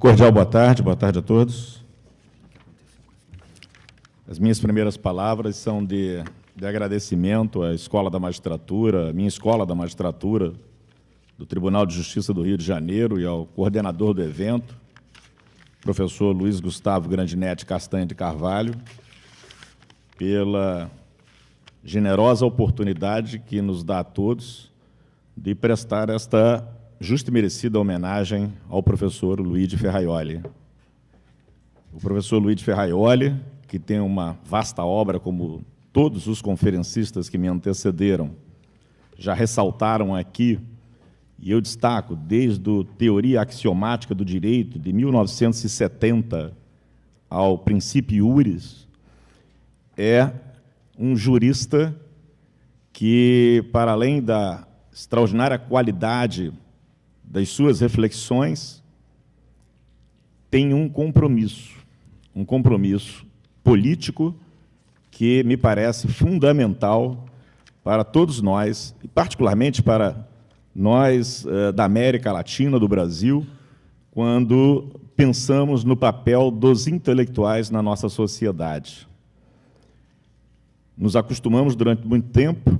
Cordial boa tarde a todos. As minhas primeiras palavras são de agradecimento à Escola da Magistratura, minha Escola da Magistratura, do Tribunal de Justiça do Rio de Janeiro, e ao coordenador do evento, professor Luiz Gustavo Grandinetti Castanha de Carvalho, pela generosa oportunidade que nos dá a todos de prestar esta justa e merecida homenagem ao professor Luigi Ferraioli. O professor Luigi Ferraioli, que tem uma vasta obra, como todos os conferencistas que me antecederam já ressaltaram aqui, e eu destaco desde a Teoria Axiomática do Direito, de 1970, ao Princípio Iuris, é um jurista que, para além da extraordinária qualidade das suas reflexões, tem um compromisso político que me parece fundamental para todos nós, e particularmente para nós da América Latina, do Brasil, quando pensamos no papel dos intelectuais na nossa sociedade. Nos acostumamos durante muito tempo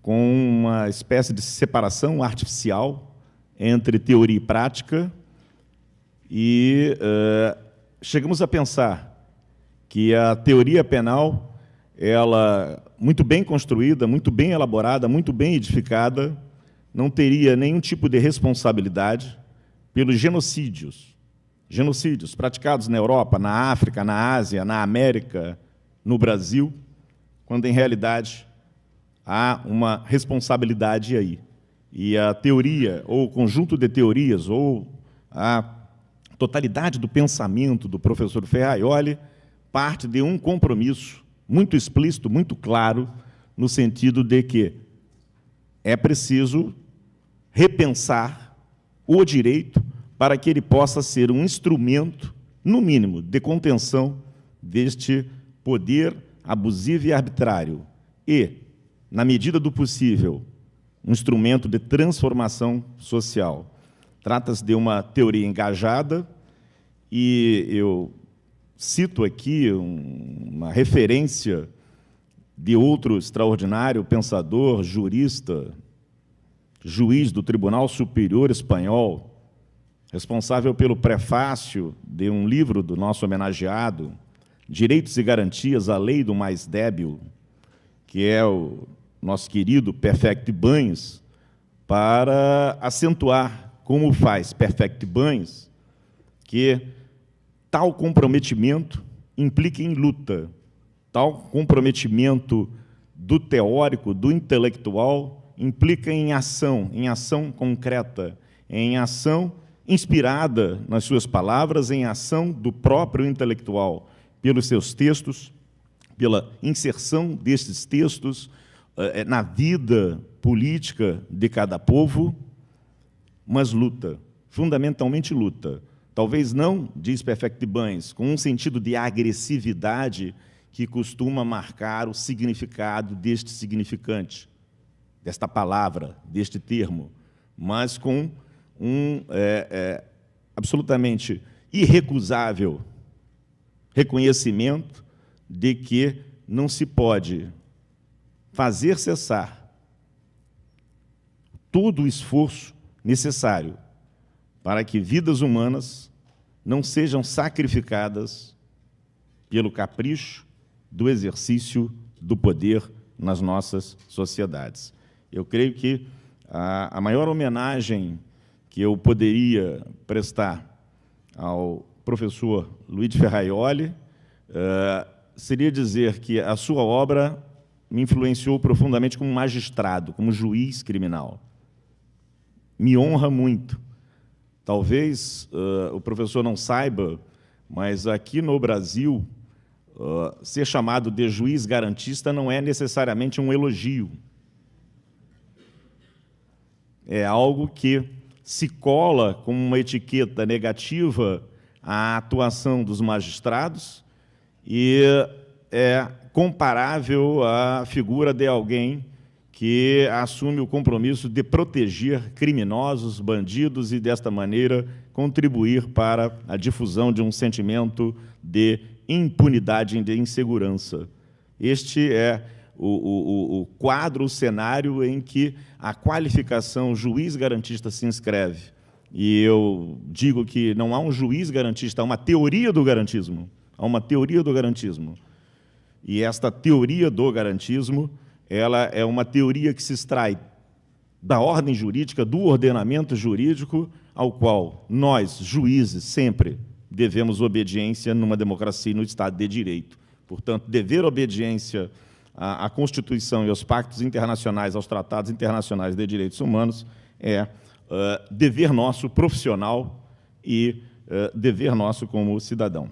com uma espécie de separação artificial entre teoria e prática, e chegamos a pensar que a teoria penal, ela, muito bem construída, muito bem elaborada, muito bem edificada, não teria nenhum tipo de responsabilidade pelos genocídios praticados na Europa, na África, na Ásia, na América, no Brasil, quando, em realidade, há uma responsabilidade aí. E a teoria, ou o conjunto de teorias, ou a totalidade do pensamento do professor Ferraioli parte de um compromisso muito explícito, muito claro, no sentido de que é preciso repensar o direito para que ele possa ser um instrumento, no mínimo, de contenção deste poder abusivo e arbitrário e, na medida do possível, um instrumento de transformação social. Trata-se de uma teoria engajada, e eu cito aqui uma referência de outro extraordinário pensador, jurista, juiz do Tribunal Superior Espanhol, responsável pelo prefácio de um livro do nosso homenageado, Direitos e Garantias à Lei do Mais Débil, que é o nosso querido Perfect Banes, para acentuar como faz Perfect Banes, que tal comprometimento implica em luta, tal comprometimento do teórico, do intelectual, implica em ação concreta, em ação inspirada nas suas palavras, em ação do próprio intelectual, pelos seus textos, pela inserção desses textos na vida política de cada povo, mas luta, fundamentalmente luta. Talvez não, diz Perfect Banes, com um sentido de agressividade que costuma marcar o significado deste significante, desta palavra, deste termo, mas com um absolutamente irrecusável reconhecimento de que não se pode fazer cessar todo o esforço necessário para que vidas humanas não sejam sacrificadas pelo capricho do exercício do poder nas nossas sociedades. Eu creio que a maior homenagem que eu poderia prestar ao professor Luigi Ferraioli seria dizer que a sua obra me influenciou profundamente como magistrado, como juiz criminal. Me honra muito. Talvez o professor não saiba, mas aqui no Brasil, ser chamado de juiz garantista não é necessariamente um elogio. É algo que se cola como uma etiqueta negativa à atuação dos magistrados e é comparável à figura de alguém que assume o compromisso de proteger criminosos, bandidos e, desta maneira, contribuir para a difusão de um sentimento de impunidade e de insegurança. Este é o quadro, o cenário em que a qualificação juiz garantista se inscreve. E eu digo que não há um juiz garantista, há uma teoria do garantismo. Há uma teoria do garantismo. E esta teoria do garantismo, ela é uma teoria que se extrai da ordem jurídica, do ordenamento jurídico, ao qual nós, juízes, sempre devemos obediência numa democracia e no Estado de Direito. Portanto, dever obediência à Constituição e aos pactos internacionais, aos tratados internacionais de direitos humanos, é dever nosso profissional e dever nosso como cidadão.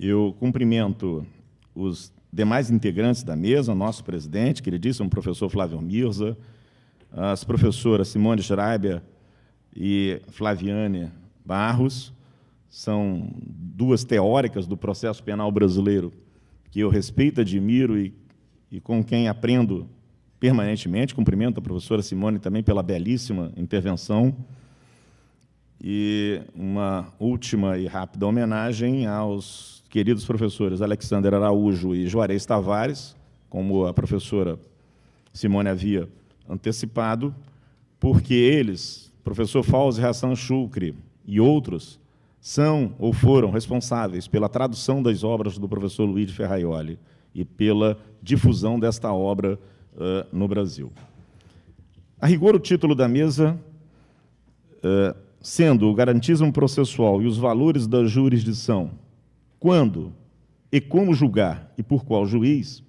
Eu cumprimento os demais integrantes da mesa, o nosso presidente, queridíssimo professor Flávio Mirza, as professoras Simone Schreiber e Flaviane Barros, são duas teóricas do processo penal brasileiro que eu respeito, admiro e com quem aprendo permanentemente. Cumprimento a professora Simone também pela belíssima intervenção. E uma última e rápida homenagem aos queridos professores Alexander Araújo e Juarez Tavares, como a professora Simone havia antecipado, porque eles, professor Fauzi Hassan Shukri e outros, são ou foram responsáveis pela tradução das obras do professor Luigi Ferraioli e pela difusão desta obra no Brasil. A rigor, o título da mesa, sendo o garantismo processual e os valores da jurisdição, quando e como julgar e por qual juiz,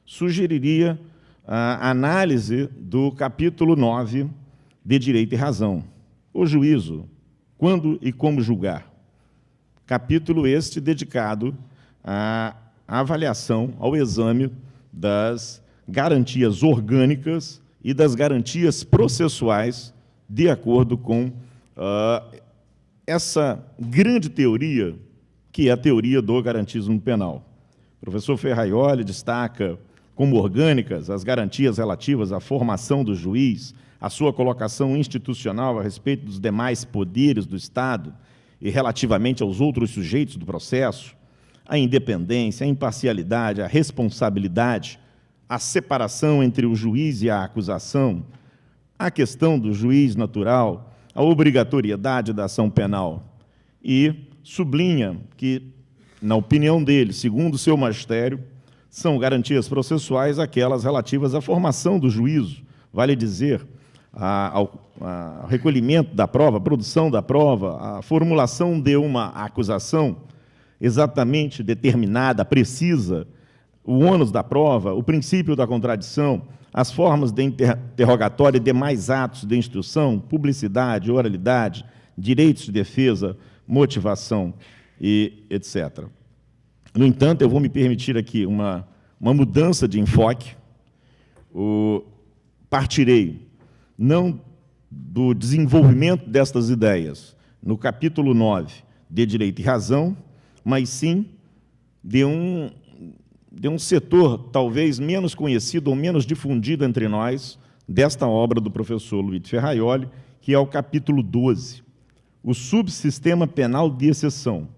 sugeriria a análise do capítulo 9 de Direito e Razão, o juízo, quando e como julgar. Capítulo este dedicado à avaliação, ao exame das garantias orgânicas e das garantias processuais de acordo com essa grande teoria, que é a teoria do garantismo penal. O professor Ferraioli destaca como orgânicas as garantias relativas à formação do juiz, a sua colocação institucional a respeito dos demais poderes do Estado e relativamente aos outros sujeitos do processo, a independência, a imparcialidade, a responsabilidade, a separação entre o juiz e a acusação, a questão do juiz natural, a obrigatoriedade da ação penal, e sublinha que, na opinião dele, segundo o seu magistério, são garantias processuais aquelas relativas à formação do juízo, vale dizer, ao recolhimento da prova, a produção da prova, a formulação de uma acusação exatamente determinada, precisa, o ônus da prova, o princípio da contradição, as formas de interrogatório e demais atos de instrução, publicidade, oralidade, direitos de defesa, motivação e etc. No entanto, eu vou me permitir aqui uma mudança de enfoque. Partirei não do desenvolvimento destas ideias no capítulo 9 de Direito e Razão, mas sim de um setor talvez menos conhecido ou menos difundido entre nós desta obra do professor Luigi Ferraioli, que é o capítulo 12, o subsistema penal de exceção,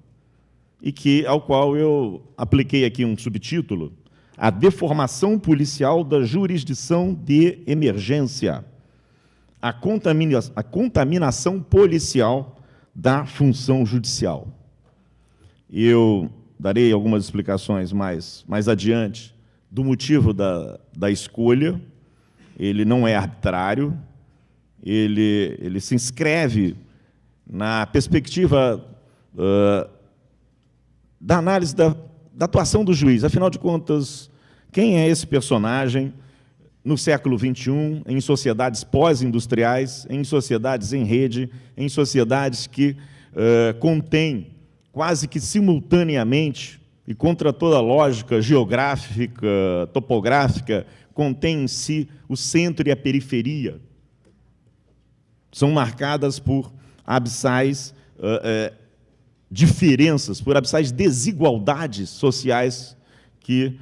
e ao qual eu apliquei aqui um subtítulo, a deformação policial da jurisdição de emergência, a contaminação policial da função judicial. Eu darei algumas explicações mais adiante do motivo da escolha. Ele não é arbitrário, ele se inscreve na perspectiva da análise da atuação do juiz. Afinal de contas, quem é esse personagem no século XXI, em sociedades pós-industriais, em sociedades em rede, em sociedades que contêm quase que simultaneamente e contra toda a lógica geográfica, topográfica, contém em si o centro e a periferia. São marcadas por abissais diferenças, por abissais desigualdades sociais que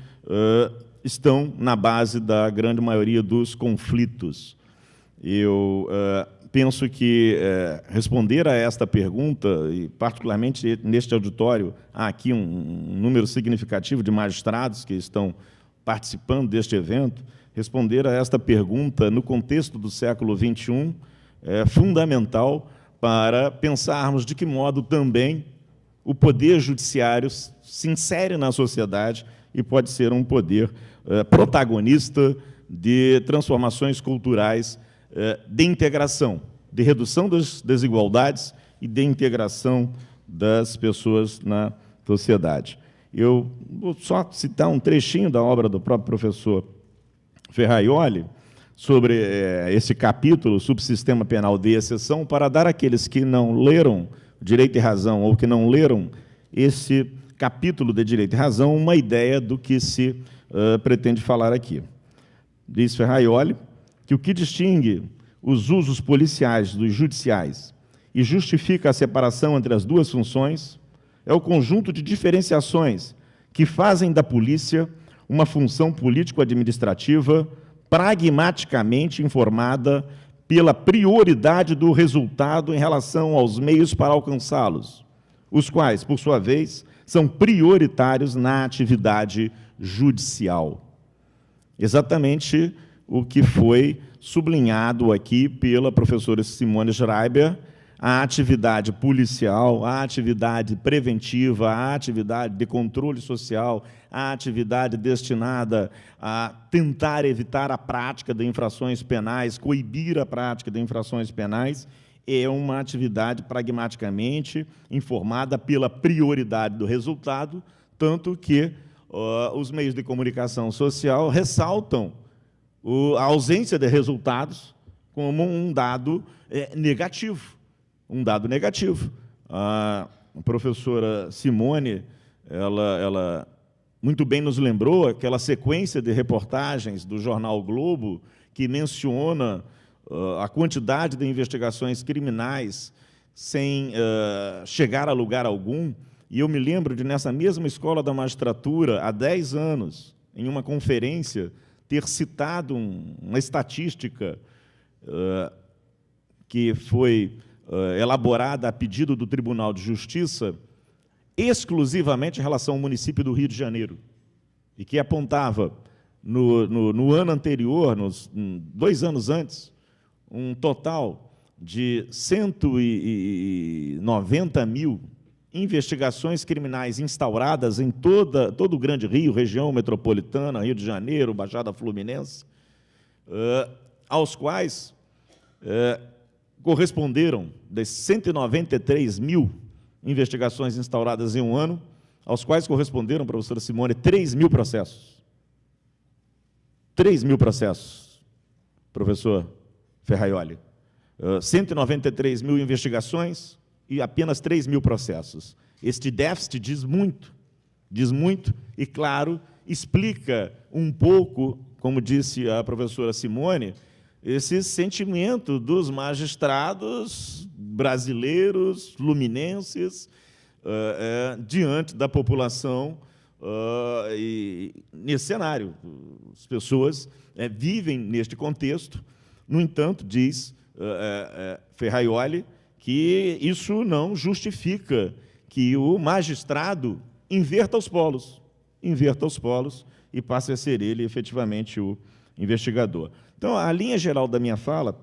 estão na base da grande maioria dos conflitos. Eu penso que responder a esta pergunta, e particularmente neste auditório, há aqui um número significativo de magistrados que estão participando deste evento, responder a esta pergunta no contexto do século XXI é fundamental para pensarmos de que modo também o poder judiciário se insere na sociedade e pode ser um poder protagonista de transformações culturais, de integração, de redução das desigualdades e de integração das pessoas na sociedade. Eu vou só citar um trechinho da obra do próprio professor Ferraioli sobre esse capítulo, Subsistema Penal de Exceção, para dar àqueles que não leram Direito e Razão ou que não leram esse capítulo de Direito e Razão uma ideia do que se pretende falar aqui. Diz Ferraioli que o que distingue os usos policiais dos judiciais e justifica a separação entre as duas funções é o conjunto de diferenciações que fazem da polícia uma função político-administrativa pragmaticamente informada pela prioridade do resultado em relação aos meios para alcançá-los, os quais, por sua vez, são prioritários na atividade judicial. Exatamente o que foi sublinhado aqui pela professora Simone Schreiber, a atividade policial, a atividade preventiva, a atividade de controle social, a atividade destinada a tentar evitar a prática de infrações penais, coibir a prática de infrações penais, é uma atividade pragmaticamente informada pela prioridade do resultado, tanto que os meios de comunicação social ressaltam a ausência de resultados como um dado negativo. Um dado negativo. A professora Simone, ela muito bem nos lembrou aquela sequência de reportagens do jornal o Globo que menciona a quantidade de investigações criminais sem chegar a lugar algum. E eu me lembro de, nessa mesma escola da magistratura, há 10 anos, em uma conferência, ter citado uma estatística que foi elaborada a pedido do Tribunal de Justiça, exclusivamente em relação ao município do Rio de Janeiro, e que apontava, no ano anterior, 2 anos antes, um total de 190 mil investigações criminais instauradas em todo o Grande Rio, região metropolitana, Rio de Janeiro, Baixada Fluminense, aos quais corresponderam, das 193 mil investigações instauradas em um ano, aos quais corresponderam, professora Simone, 3 mil processos. 3 mil processos, professor Ferraioli. 193 mil investigações e apenas 3 mil processos. Este déficit diz muito e, claro, explica um pouco, como disse a professora Simone, esse sentimento dos magistrados brasileiros, fluminenses, diante da população, e nesse cenário. As pessoas vivem neste contexto. No entanto, diz Ferraioli que isso não justifica que o magistrado inverta os polos e passe a ser ele, efetivamente, o investigador. Então, a linha geral da minha fala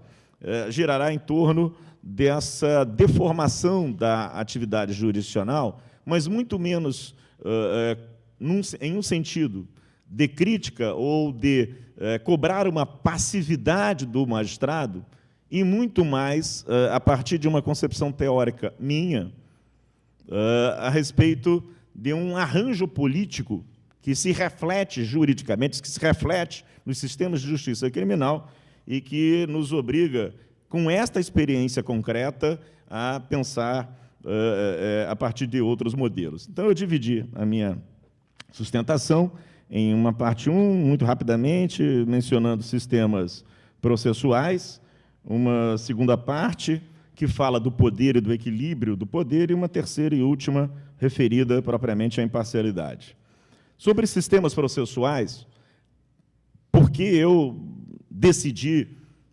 girará em torno dessa deformação da atividade jurisdicional, mas muito menos em um sentido de crítica ou de cobrar uma passividade do magistrado, e muito mais a partir de uma concepção teórica minha a respeito de um arranjo político que se reflete juridicamente, que se reflete nos sistemas de justiça criminal e que nos obriga, com esta experiência concreta, a pensar a partir de outros modelos. Então, eu dividi a minha sustentação em uma parte 1, muito rapidamente, mencionando sistemas processuais, uma segunda parte que fala do poder e do equilíbrio do poder, e uma terceira e última referida propriamente à imparcialidade. Sobre sistemas processuais, porque eu decidi,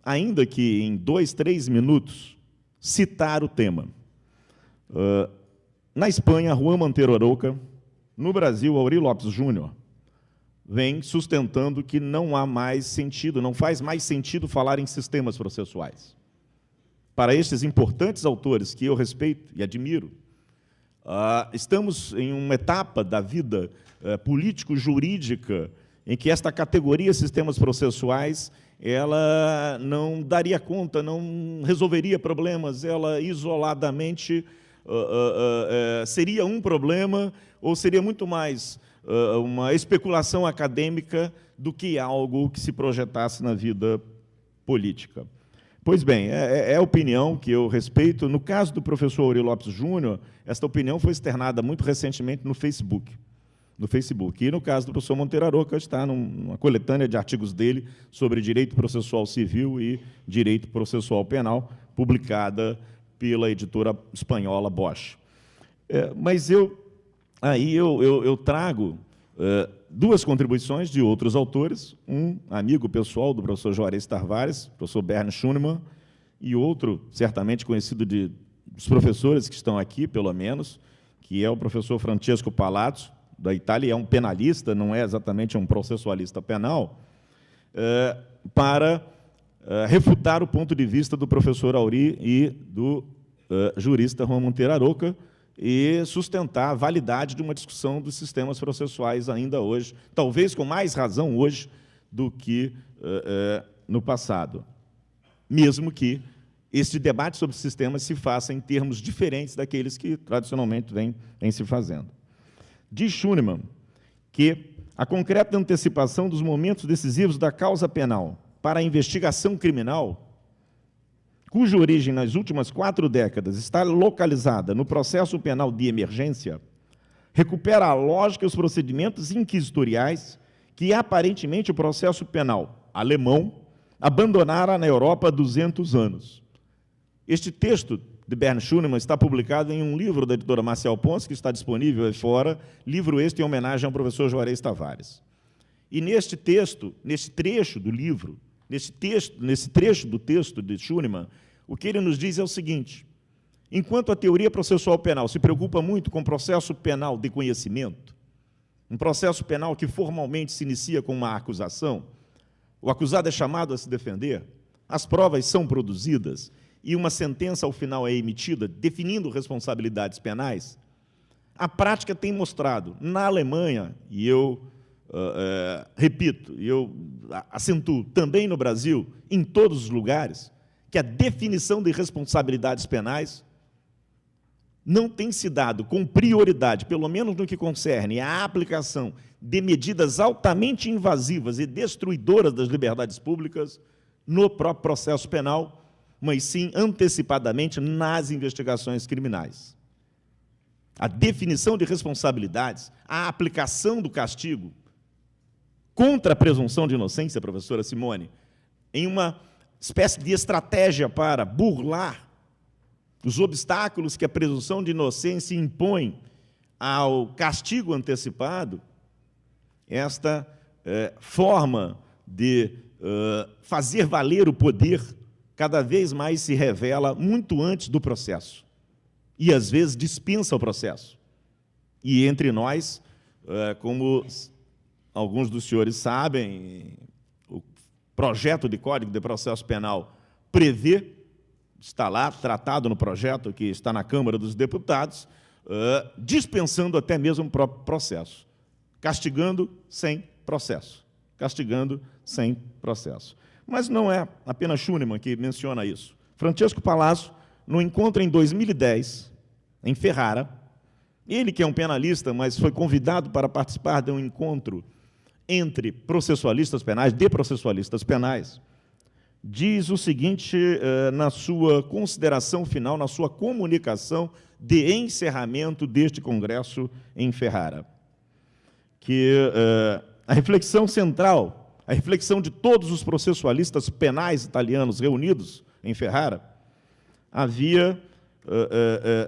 ainda que em 2, 3 minutos, citar o tema. Na Espanha, Juan Montero Aroca, no Brasil, Aurí Lopes Júnior, vem sustentando que não há mais sentido, não faz mais sentido falar em sistemas processuais. Para estes importantes autores, que eu respeito e admiro, estamos em uma etapa da vida político-jurídica em que esta categoria sistemas processuais ela não daria conta, não resolveria problemas, ela isoladamente seria um problema ou seria muito mais uma especulação acadêmica do que algo que se projetasse na vida política. Pois bem, é a opinião que eu respeito. No caso do professor Aurí Lopes Júnior, esta opinião foi externada muito recentemente no Facebook. E, no caso do professor Montero Aroca, está numa coletânea de artigos dele sobre direito processual civil e direito processual penal, publicada pela editora espanhola Bosch. Mas eu trago duas contribuições de outros autores, um amigo pessoal do professor Juarez Tavares, professor Bernd Schunemann, e outro, certamente conhecido dos professores que estão aqui, pelo menos, que é o professor Francesco Palazzo, da Itália, é um penalista, não é exatamente um processualista penal, para refutar o ponto de vista do professor Aurí e do jurista Juan Montero Aroca, e sustentar a validade de uma discussão dos sistemas processuais ainda hoje, talvez com mais razão hoje do que no passado. Mesmo que este debate sobre sistemas se faça em termos diferentes daqueles que tradicionalmente vem se fazendo. Diz Schunemann que a concreta antecipação dos momentos decisivos da causa penal para a investigação criminal, cuja origem nas últimas 4 décadas está localizada no processo penal de emergência, recupera a lógica e os procedimentos inquisitoriais que, aparentemente, o processo penal alemão abandonara na Europa há 200 anos. Este texto de Bernd Schunemann está publicado em um livro da editora Marcial Pons, que está disponível aí fora, livro este em homenagem ao professor Juarez Tavares. E neste texto, neste trecho do livro, nesse trecho do texto de Schunemann, o que ele nos diz é o seguinte: enquanto a teoria processual penal se preocupa muito com o processo penal de conhecimento, um processo penal que formalmente se inicia com uma acusação, o acusado é chamado a se defender, as provas são produzidas e uma sentença ao final é emitida, definindo responsabilidades penais, a prática tem mostrado, na Alemanha, e eu repito, e eu acentuo, também no Brasil, em todos os lugares, que a definição de responsabilidades penais não tem se dado com prioridade, pelo menos no que concerne à aplicação de medidas altamente invasivas e destruidoras das liberdades públicas no próprio processo penal, mas sim antecipadamente nas investigações criminais. A definição de responsabilidades, a aplicação do castigo contra a presunção de inocência, professora Simone, em uma espécie de estratégia para burlar os obstáculos que a presunção de inocência impõe ao castigo antecipado, esta forma de fazer valer o poder cada vez mais se revela muito antes do processo e, às vezes, dispensa o processo. E, entre nós, como alguns dos senhores sabem, o projeto de Código de Processo Penal prevê, está lá, tratado no projeto que está na Câmara dos Deputados, dispensando até mesmo o próprio processo, castigando sem processo. Castigando sem processo. Mas não é apenas Schunemann que menciona isso. Francesco Palazzo, no encontro em 2010, em Ferrara, ele que é um penalista, mas foi convidado para participar de um encontro entre processualistas penais, de processualistas penais, diz o seguinte na sua consideração final, na sua comunicação de encerramento deste congresso em Ferrara, que a reflexão central, a reflexão de todos os processualistas penais italianos reunidos em Ferrara, havia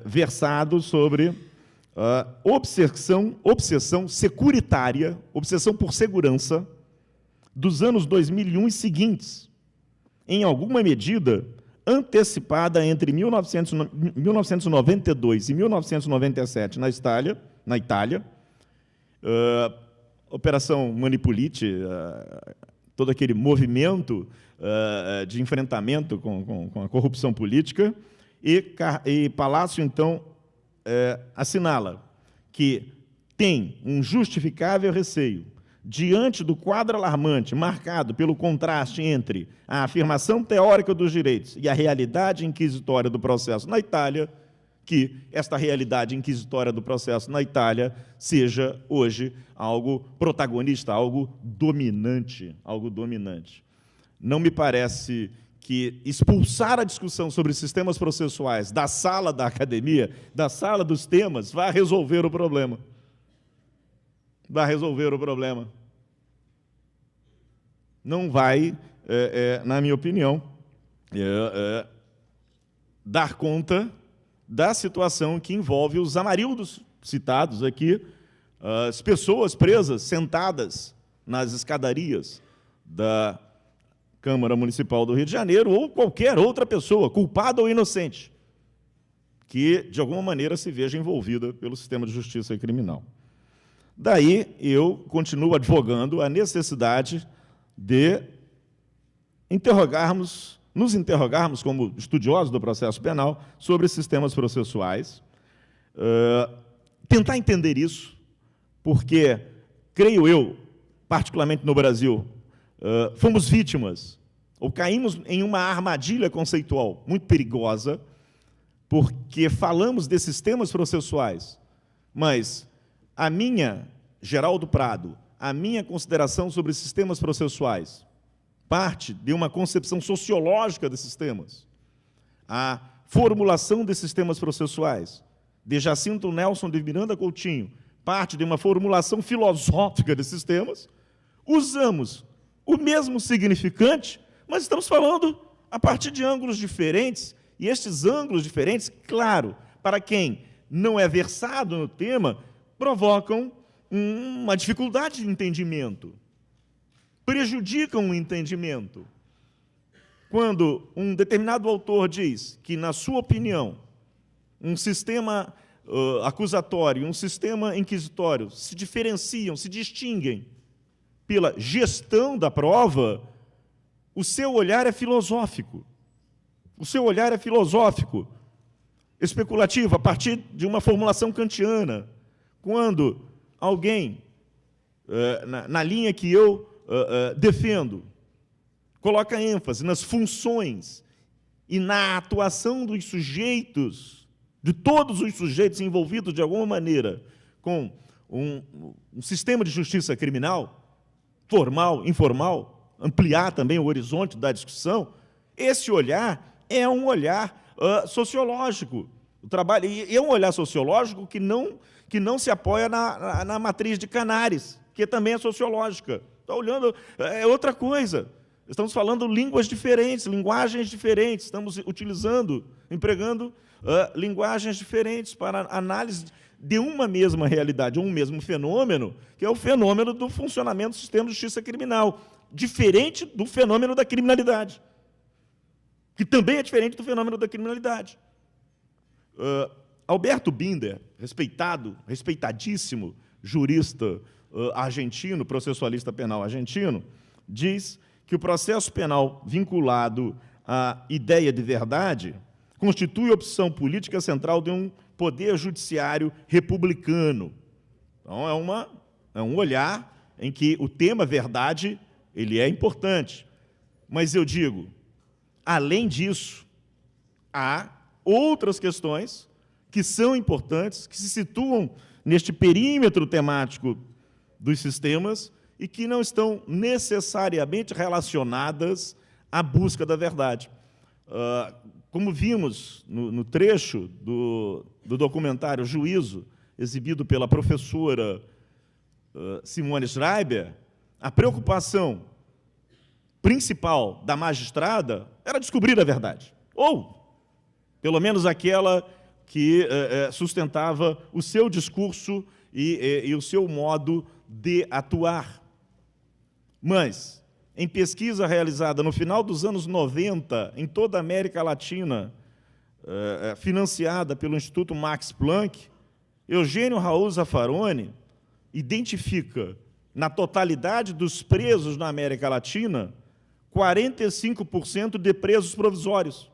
versado sobre obsessão securitária, obsessão por segurança, dos anos 2001 e seguintes, em alguma medida antecipada entre 1992 e 1997 na Itália, Operação Manipulite, todo aquele movimento de enfrentamento com a corrupção política, e Palácio, então, assinala que tem um justificável receio, diante do quadro alarmante marcado pelo contraste entre a afirmação teórica dos direitos e a realidade inquisitória do processo na Itália, que esta realidade inquisitória do processo na Itália seja hoje algo protagonista, algo dominante, algo dominante. Não me parece que expulsar a discussão sobre sistemas processuais da sala da academia, da sala dos temas, vai resolver o problema. Vai resolver o problema. Não vai, na minha opinião, dar conta da situação que envolve os amarildos citados aqui, as pessoas presas, sentadas nas escadarias da Câmara Municipal do Rio de Janeiro, ou qualquer outra pessoa, culpada ou inocente, que, de alguma maneira, se veja envolvida pelo sistema de justiça criminal. Daí, eu continuo advogando a necessidade de nos interrogarmos como estudiosos do processo penal sobre sistemas processuais, tentar entender isso, porque, creio eu, particularmente no Brasil, fomos vítimas, ou caímos em uma armadilha conceitual muito perigosa, porque falamos de sistemas processuais, mas a minha, Geraldo Prado, a minha consideração sobre sistemas processuais parte de uma concepção sociológica desses sistemas. A formulação de sistemas processuais de Jacinto Nelson de Miranda Coutinho parte de uma formulação filosófica desses sistemas. Usamos o mesmo significante, mas estamos falando a partir de ângulos diferentes, e estes ângulos diferentes, claro, para quem não é versado no tema, provocam uma dificuldade de entendimento, prejudicam o entendimento. Quando um determinado autor diz que, na sua opinião, um sistema acusatório e um sistema inquisitório se diferenciam, se distinguem pela gestão da prova, o seu olhar é filosófico. O seu olhar é filosófico, especulativo, a partir de uma formulação kantiana. Quando alguém, na linha que eu defendo, coloca ênfase nas funções e na atuação dos sujeitos, de todos os sujeitos envolvidos de alguma maneira com um sistema de justiça criminal, formal, informal, ampliar também o horizonte da discussão, esse olhar é um olhar sociológico. O trabalho, e é um olhar sociológico que não se apoia na matriz de Canaris, que também é sociológica. Está olhando, é outra coisa. Estamos falando línguas diferentes, linguagens diferentes, estamos empregando linguagens diferentes para análise de uma mesma realidade, um mesmo fenômeno, que é o fenômeno do funcionamento do sistema de justiça criminal, diferente do fenômeno da criminalidade, que também é diferente do fenômeno da criminalidade. Alberto Binder, respeitadíssimo jurista argentino, processualista penal argentino, diz que o processo penal vinculado à ideia de verdade constitui opção política central de um poder judiciário republicano. Então, é um olhar em que o tema verdade ele é importante. Mas eu digo, além disso, há outras questões que são importantes, que se situam neste perímetro temático dos sistemas e que não estão necessariamente relacionadas à busca da verdade. Como vimos no trecho do documentário Juízo, exibido pela professora Simone Schreiber, a preocupação principal da magistrada era descobrir a verdade, ou, pelo menos, aquela que sustentava o seu discurso e o seu modo de atuar. Mas em pesquisa realizada no final dos anos 90, em toda a América Latina, financiada pelo Instituto Max Planck, Eugênio Raul Zaffaroni identifica, na totalidade dos presos na América Latina, 45% de presos provisórios.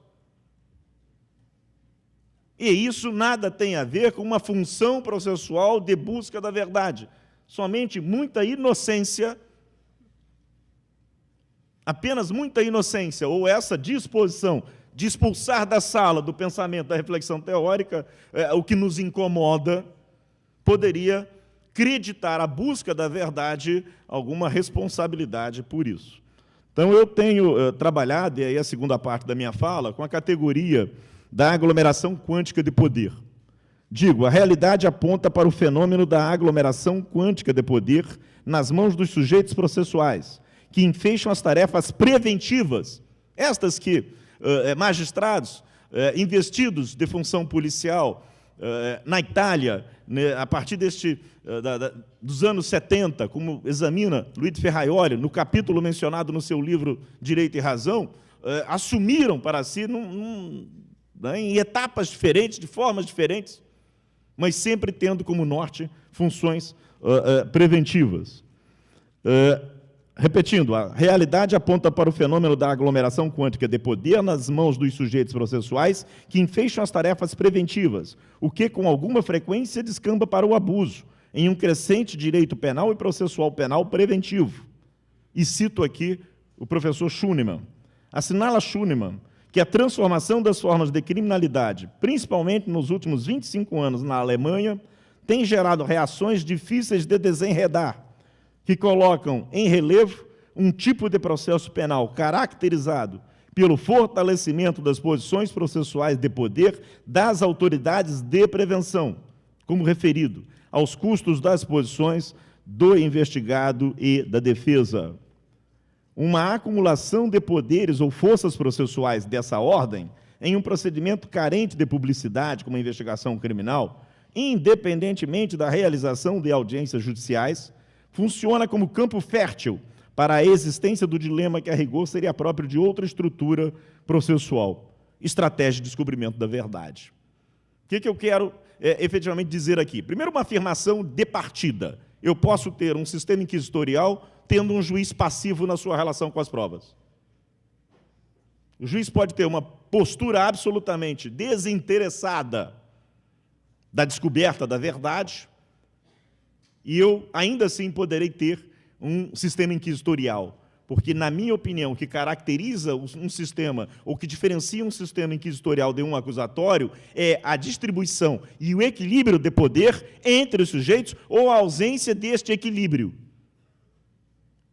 E isso nada tem a ver com uma função processual de busca da verdade. Somente muita inocência, apenas muita inocência, ou essa disposição de expulsar da sala do pensamento, da reflexão teórica, o que nos incomoda, poderia acreditar a busca da verdade alguma responsabilidade por isso. Então, eu tenho trabalhado, e aí a segunda parte da minha fala, com a categoria da aglomeração quântica de poder. Digo, a realidade aponta para o fenômeno da aglomeração quântica de poder nas mãos dos sujeitos processuais, que enfeixam as tarefas preventivas, estas que magistrados investidos de função policial na Itália, a partir dos anos 70, como examina Luiz Ferraioli, no capítulo mencionado no seu livro Direito e Razão, assumiram para si, em etapas diferentes, de formas diferentes, mas sempre tendo como norte funções preventivas. Repetindo, a realidade aponta para o fenômeno da aglomeração quântica de poder nas mãos dos sujeitos processuais que enfeixam as tarefas preventivas, o que, com alguma frequência, descamba para o abuso, em um crescente direito penal e processual penal preventivo. E cito aqui o professor Schunemann. Assinala Schunemann que a transformação das formas de criminalidade, principalmente nos últimos 25 anos na Alemanha, tem gerado reações difíceis de desenredar, que colocam em relevo um tipo de processo penal caracterizado pelo fortalecimento das posições processuais de poder das autoridades de prevenção, como referido, aos custos das posições do investigado e da defesa. Uma acumulação de poderes ou forças processuais dessa ordem, em um procedimento carente de publicidade, como a investigação criminal, independentemente da realização de audiências judiciais, funciona como campo fértil para a existência do dilema que, a rigor, seria próprio de outra estrutura processual, estratégia de descobrimento da verdade. O que eu quero efetivamente dizer aqui? Primeiro, uma afirmação de partida. Eu posso ter um sistema inquisitorial tendo um juiz passivo na sua relação com as provas. O juiz pode ter uma postura absolutamente desinteressada da descoberta da verdade, e eu, ainda assim, poderei ter um sistema inquisitorial. Porque, na minha opinião, o que caracteriza um sistema, ou que diferencia um sistema inquisitorial de um acusatório, é a distribuição e o equilíbrio de poder entre os sujeitos, ou a ausência deste equilíbrio.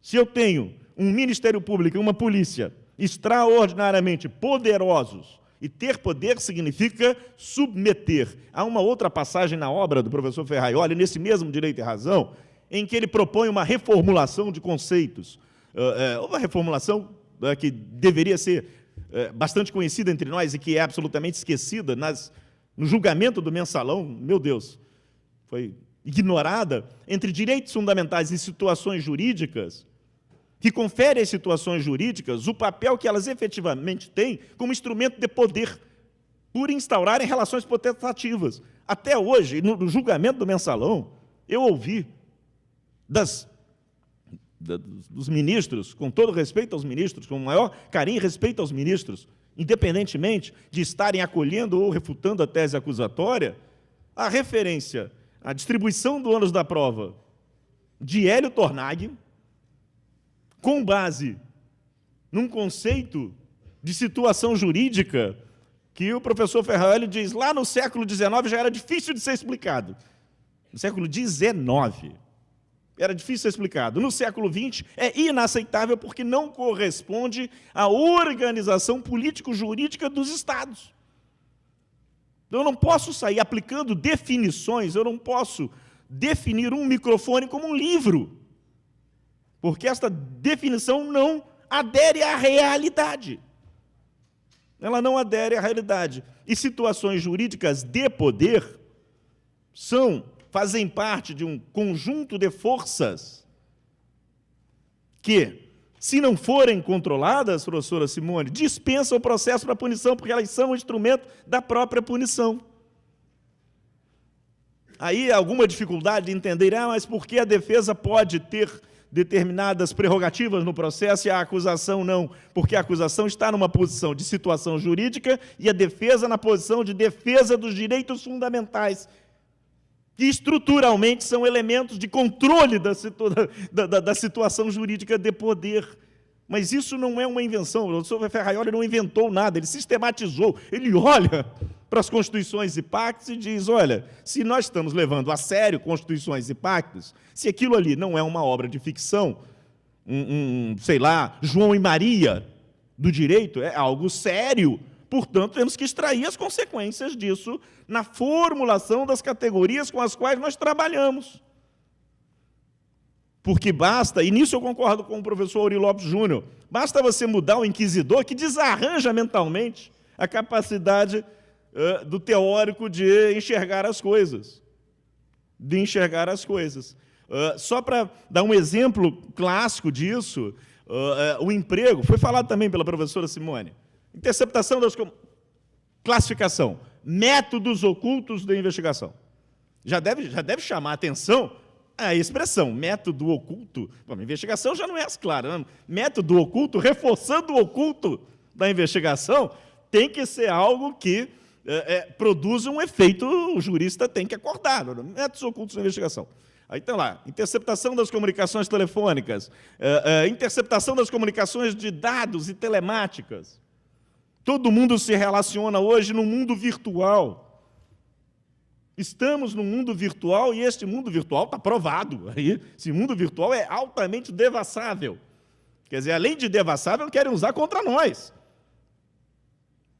Se eu tenho um Ministério Público e uma polícia extraordinariamente poderosos, e ter poder significa submeter. Há uma outra passagem na obra do professor Ferraioli, nesse mesmo Direito e Razão, em que ele propõe uma reformulação de conceitos. Uma reformulação que deveria ser bastante conhecida entre nós e que é absolutamente esquecida no julgamento do mensalão, meu Deus, foi ignorada, entre direitos fundamentais e situações jurídicas, que confere às situações jurídicas o papel que elas efetivamente têm como instrumento de poder, por instaurarem relações potestativas. Até hoje, no julgamento do mensalão, eu ouvi dos ministros, com todo respeito aos ministros, com o maior carinho e respeito aos ministros, independentemente de estarem acolhendo ou refutando a tese acusatória, a referência à distribuição do ônus da prova de Hélio Tornag, com base num conceito de situação jurídica que o professor Ferraioli diz, lá no século XIX já era difícil de ser explicado. No século XIX era difícil de ser explicado. No século XX é inaceitável porque não corresponde à organização político-jurídica dos Estados. Eu não posso sair aplicando definições, eu não posso definir um microfone como um livro, porque esta definição não adere à realidade. Ela não adere à realidade. E situações jurídicas de poder fazem parte de um conjunto de forças que Se não forem controladas, professora Simone, dispensa o processo para punição, porque elas são um instrumento da própria punição. Aí alguma dificuldade de entender, mas por que a defesa pode ter determinadas prerrogativas no processo e a acusação não? Porque a acusação está numa posição de situação jurídica e a defesa na posição de defesa dos direitos fundamentais, que estruturalmente são elementos de controle da situação jurídica de poder. Mas isso não é uma invenção. O professor Ferraioli não inventou nada, ele sistematizou, ele olha para as constituições e pactos e diz, olha, se nós estamos levando a sério constituições e pactos, se aquilo ali não é uma obra de ficção, sei lá, João e Maria do direito, é algo sério, portanto, temos que extrair as consequências disso na formulação das categorias com as quais nós trabalhamos. Porque basta, e nisso eu concordo com o professor Auri Lopes Júnior, basta você mudar o inquisidor que desarranja mentalmente a capacidade do teórico de enxergar as coisas. Só para dar um exemplo clássico disso, o emprego, foi falado também pela professora Simone, interceptação das... Classificação, métodos ocultos da investigação. Já deve chamar a atenção a expressão método oculto. Bom, a investigação já não é as claras, né? Método oculto, reforçando o oculto da investigação, tem que ser algo que produza um efeito, o jurista tem que acordar. Métodos ocultos da investigação. Aí está lá, interceptação das comunicações telefônicas, interceptação das comunicações de dados e telemáticas. Todo mundo se relaciona hoje no mundo virtual. Estamos no mundo virtual e este mundo virtual está provado. Esse mundo virtual é altamente devassável. Quer dizer, além de devassável, querem usar contra nós.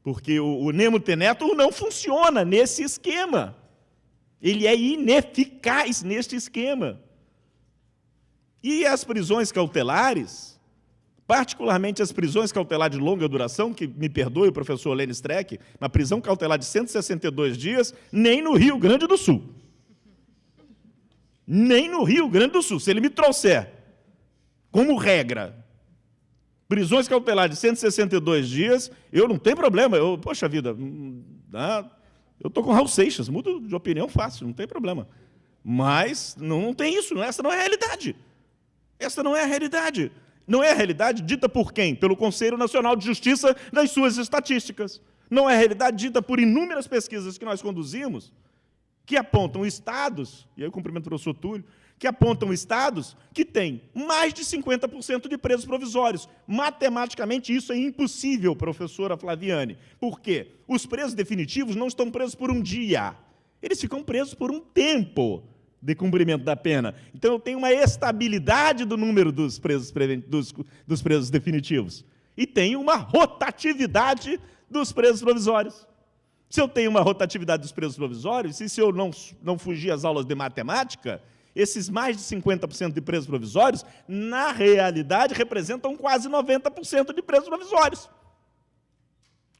Porque o Nemo Tenetum não funciona nesse esquema. Ele é ineficaz neste esquema. E as prisões cautelares, particularmente as prisões cautelares de longa duração, que, me perdoe o professor Lênin Streck, uma prisão cautelar de 162 dias, nem no Rio Grande do Sul. Nem no Rio Grande do Sul. Se ele me trouxer, como regra, prisões cautelares de 162 dias, eu não tenho problema. Poxa vida, eu estou com Raul Seixas, mudo de opinião fácil, não tem problema. Mas não tem isso, essa não é a realidade. Essa não é a realidade. Não é a realidade dita por quem? Pelo Conselho Nacional de Justiça nas suas estatísticas. Não é a realidade dita por inúmeras pesquisas que nós conduzimos, que apontam estados, e aí eu cumprimento o professor Túlio, que apontam estados que têm mais de 50% de presos provisórios. Matematicamente, isso é impossível, professora Flaviane. Por quê? Os presos definitivos não estão presos por um dia. Eles ficam presos por um tempo de cumprimento da pena. Então, eu tenho uma estabilidade do número dos presos definitivos. E tenho uma rotatividade dos presos provisórios. Se eu tenho uma rotatividade dos presos provisórios, e se eu não fugir às aulas de matemática, esses mais de 50% de presos provisórios, na realidade, representam quase 90% de presos provisórios.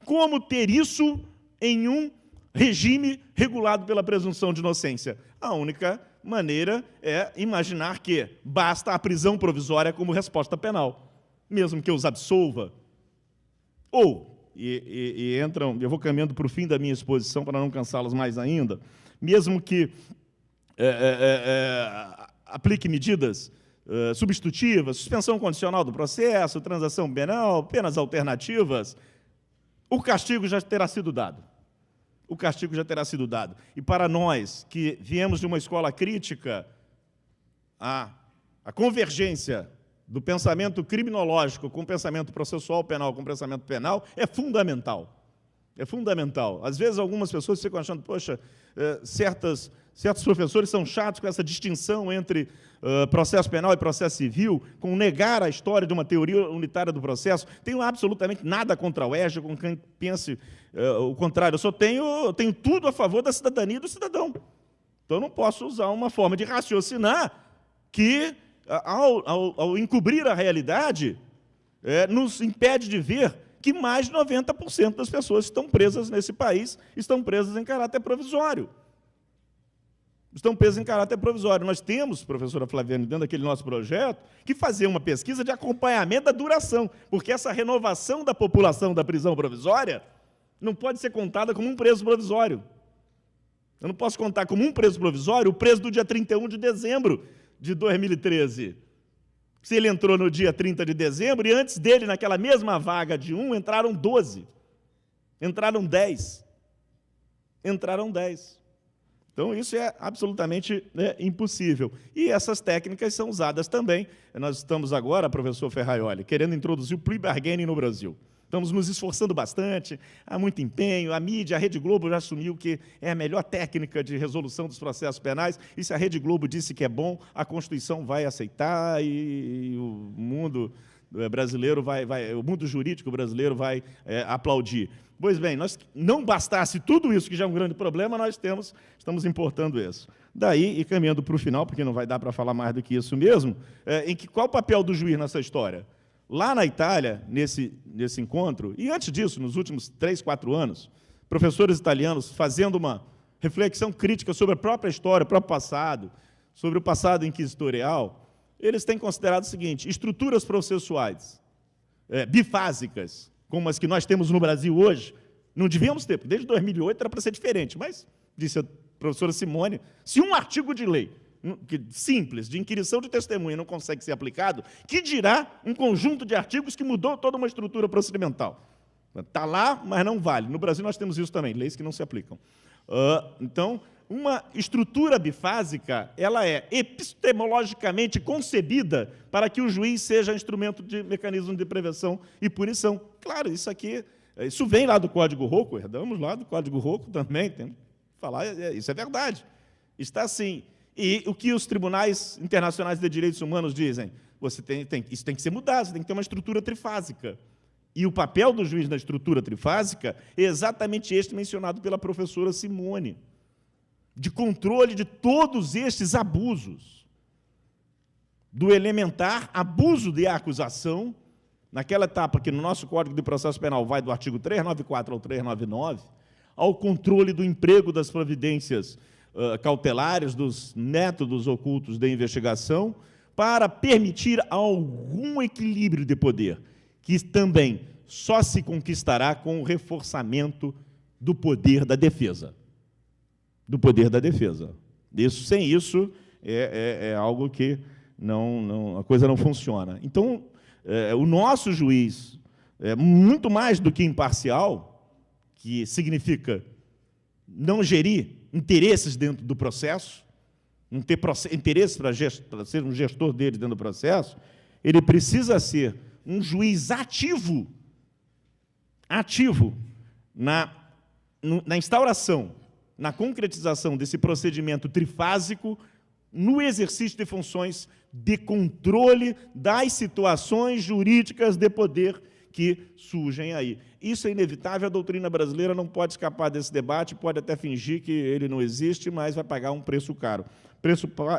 Como ter isso em um regime regulado pela presunção de inocência? A única maneira é imaginar que basta a prisão provisória como resposta penal, mesmo que eu os absolva. Ou, entram, eu vou caminhando para o fim da minha exposição para não cansá-los mais ainda, mesmo que aplique medidas substitutivas, suspensão condicional do processo, transação penal, penas alternativas, o castigo já terá sido dado. O castigo já terá sido dado. E para nós, que viemos de uma escola crítica, a convergência do pensamento criminológico com o pensamento processual penal, com o pensamento penal, é fundamental. É fundamental. Às vezes, algumas pessoas ficam achando, poxa, certos professores são chatos com essa distinção entre processo penal e processo civil, com negar a história de uma teoria unitária do processo. Tenho absolutamente nada contra o EJA, com quem pense o contrário. Eu só tenho tudo a favor da cidadania e do cidadão. Então, eu não posso usar uma forma de raciocinar que, ao encobrir a realidade, nos impede de ver que mais de 90% das pessoas que estão presas nesse país estão presas em caráter provisório. estão presos em caráter provisório. Nós temos, professora Flaviane, dentro daquele nosso projeto, que fazer uma pesquisa de acompanhamento da duração, porque essa renovação da população da prisão provisória não pode ser contada como um preso provisório. Eu não posso contar como um preso provisório o preso do dia 31 de dezembro de 2013. Se ele entrou no dia 30 de dezembro, e antes dele, naquela mesma vaga de 1, entraram 12. Entraram 10. Entraram 10. Então, isso é absolutamente impossível. E essas técnicas são usadas também. Nós estamos agora, professor Ferraioli, querendo introduzir o plea bargaining no Brasil. Estamos nos esforçando bastante, há muito empenho, a mídia, a Rede Globo já assumiu que é a melhor técnica de resolução dos processos penais, e se a Rede Globo disse que é bom, a Constituição vai aceitar e o mundo brasileiro o mundo jurídico brasileiro vai aplaudir. Pois bem, não bastasse tudo isso, que já é um grande problema, nós estamos importando isso. Daí, e caminhando para o final, porque não vai dar para falar mais do que isso mesmo, qual o papel do juiz nessa história? Lá na Itália, nesse encontro, e antes disso, nos últimos 3, 4 anos, professores italianos fazendo uma reflexão crítica sobre a própria história, o próprio passado, sobre o passado inquisitorial, eles têm considerado o seguinte: estruturas processuais bifásicas, como as que nós temos no Brasil hoje, não devíamos ter, porque desde 2008 era para ser diferente, mas, disse a professora Simone, se um artigo de lei simples, de inquirição de testemunha, não consegue ser aplicado, que dirá um conjunto de artigos que mudou toda uma estrutura procedimental. Está lá, mas não vale. No Brasil nós temos isso também, leis que não se aplicam. Então, uma estrutura bifásica, ela é epistemologicamente concebida para que o juiz seja instrumento de mecanismo de prevenção e punição. Claro, isso vem lá do Código Rocco, herdamos lá do Código Rocco também, tem que falar, isso é verdade. Está assim. E o que os tribunais internacionais de direitos humanos dizem? Isso tem que ser mudado, você tem que ter uma estrutura trifásica. E o papel do juiz na estrutura trifásica é exatamente este mencionado pela professora Simone, de controle de todos estes abusos, do elementar abuso de acusação, naquela etapa que no nosso Código de Processo Penal vai do artigo 394 ao 399, ao controle do emprego das providências cautelares, dos métodos ocultos de investigação, para permitir algum equilíbrio de poder, que também só se conquistará com o reforçamento do poder da defesa. Do poder da defesa. Sem isso, é algo que a coisa não funciona. Então, o nosso juiz, muito mais do que imparcial, que significa não gerir interesses dentro do processo, não ter interesse para ser um gestor dele dentro do processo, ele precisa ser um juiz ativo na instauração, na concretização desse procedimento trifásico, no exercício de funções de controle das situações jurídicas de poder que surgem aí. Isso é inevitável, a doutrina brasileira não pode escapar desse debate, pode até fingir que ele não existe, mas vai pagar um preço caro.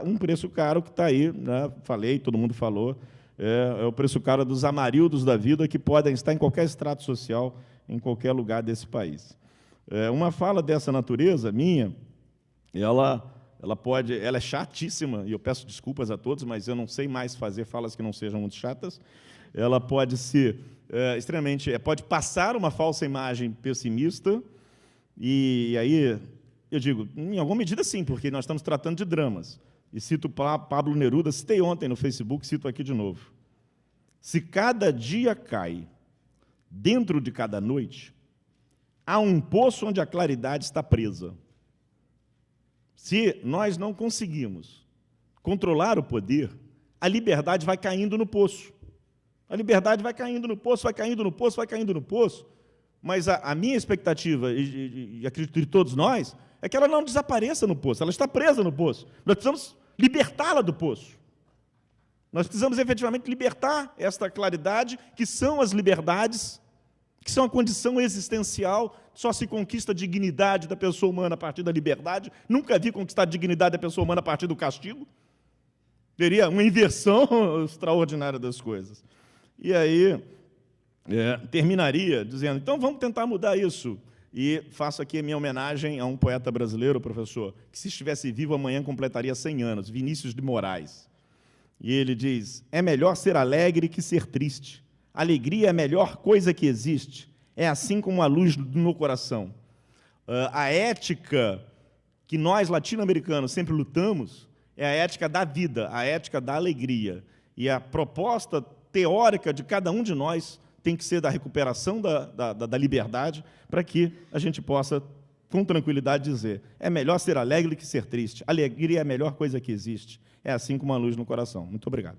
Um preço caro que está aí, né? Falei, todo mundo falou, é o preço caro dos amarildos da vida, que podem estar em qualquer estrato social, em qualquer lugar desse país. Uma fala dessa natureza, minha, ela é chatíssima, e eu peço desculpas a todos, mas eu não sei mais fazer falas que não sejam muito chatas. Ela pode ser pode passar uma falsa imagem pessimista, e aí, eu digo, em alguma medida sim, porque nós estamos tratando de dramas. E cito Pablo Neruda, citei ontem no Facebook, cito aqui de novo. Se cada dia cai dentro de cada noite, há um poço onde a claridade está presa. Se nós não conseguimos controlar o poder, a liberdade vai caindo no poço. A liberdade vai caindo no poço, vai caindo no poço, vai caindo no poço. Mas a minha expectativa, e acredito de todos nós, é que ela não desapareça no poço, ela está presa no poço. Nós precisamos libertá-la do poço. Nós precisamos efetivamente libertar esta claridade, que são as liberdades, que são a condição existencial. Só se conquista a dignidade da pessoa humana a partir da liberdade. Nunca vi conquistar a dignidade da pessoa humana a partir do castigo. Teria uma inversão extraordinária das coisas. E aí, terminaria dizendo, então vamos tentar mudar isso. E faço aqui a minha homenagem a um poeta brasileiro, professor, que se estivesse vivo amanhã completaria 100 anos, Vinícius de Moraes. E ele diz: é melhor ser alegre que ser triste. Alegria é a melhor coisa que existe. É assim como a luz no coração. A ética que nós, latino-americanos, sempre lutamos é a ética da vida, a ética da alegria. E a proposta teórica de cada um de nós tem que ser da recuperação da liberdade, para que a gente possa, com tranquilidade, dizer: é melhor ser alegre que ser triste. Alegria é a melhor coisa que existe. É assim como a luz no coração. Muito obrigado.